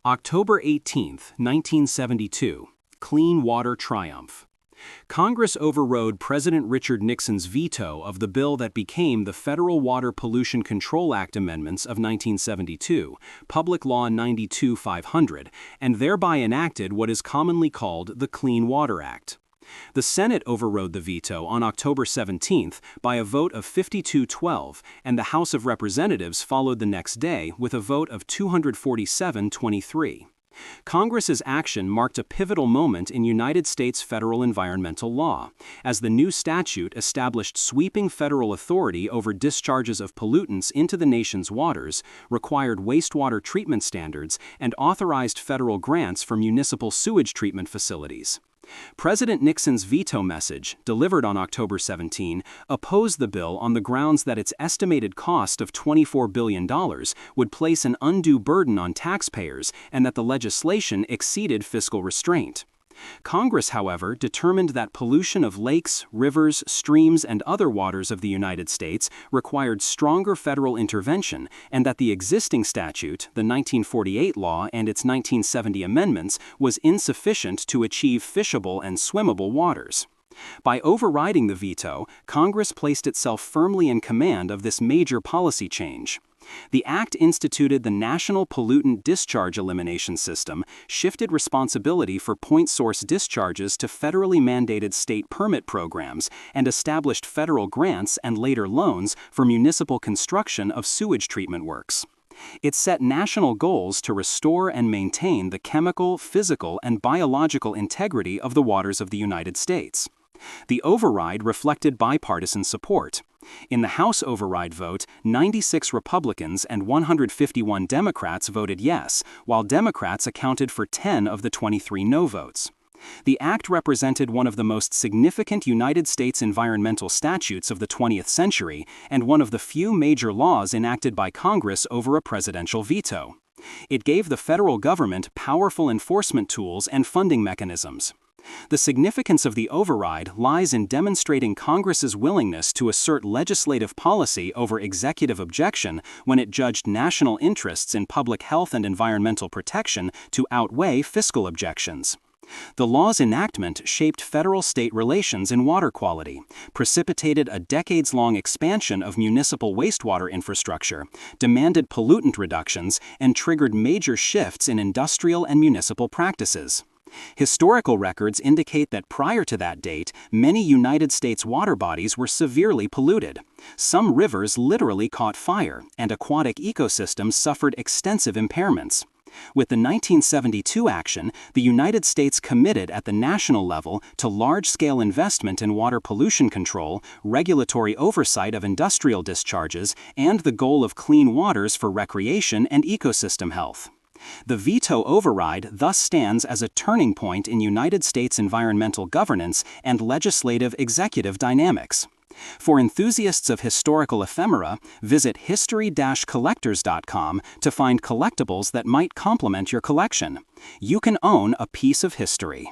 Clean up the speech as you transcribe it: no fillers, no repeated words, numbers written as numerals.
October 18, 1972. Clean Water Triumph. Congress overrode President Richard Nixon's veto of the bill that became the Federal Water Pollution Control Act amendments of 1972, Public Law 92-500, and thereby enacted what is commonly called the Clean Water Act. The Senate overrode the veto on October 17 by a vote of 52-12, and the House of Representatives followed the next day with a vote of 247-23. Congress's action marked a pivotal moment in United States federal environmental law, as the new statute established sweeping federal authority over discharges of pollutants into the nation's waters, required wastewater treatment standards, and authorized federal grants for municipal sewage treatment facilities. President Nixon's veto message, delivered on October 17, opposed the bill on the grounds that its estimated cost of $24 billion would place an undue burden on taxpayers and that the legislation exceeded fiscal restraint. Congress, however, determined that pollution of lakes, rivers, streams, and other waters of the United States required stronger federal intervention, and that the existing statute, the 1948 law and its 1970 amendments, was insufficient to achieve fishable and swimmable waters. By overriding the veto, Congress placed itself firmly in command of this major policy change. The Act instituted the National Pollutant Discharge Elimination System, shifted responsibility for point source discharges to federally mandated state permit programs, and established federal grants and later loans for municipal construction of sewage treatment works. It set national goals to restore and maintain the chemical, physical, and biological integrity of the waters of the United States. The override reflected bipartisan support. In the House override vote, 96 Republicans and 151 Democrats voted yes, while Democrats accounted for 10 of the 23 no votes. The act represented one of the most significant United States environmental statutes of the 20th century and one of the few major laws enacted by Congress over a presidential veto. It gave the federal government powerful enforcement tools and funding mechanisms. The significance of the override lies in demonstrating Congress's willingness to assert legislative policy over executive objection when it judged national interests in public health and environmental protection to outweigh fiscal objections. The law's enactment shaped federal-state relations in water quality, precipitated a decades-long expansion of municipal wastewater infrastructure, demanded pollutant reductions, and triggered major shifts in industrial and municipal practices. Historical records indicate that prior to that date, many United States water bodies were severely polluted. Some rivers literally caught fire, and aquatic ecosystems suffered extensive impairments. With the 1972 action, the United States committed at the national level to large-scale investment in water pollution control, regulatory oversight of industrial discharges, and the goal of clean waters for recreation and ecosystem health. The veto override thus stands as a turning point in United States environmental governance and legislative-executive dynamics. For enthusiasts of historical ephemera, visit history-collectors.com to find collectibles that might complement your collection. You can own a piece of history.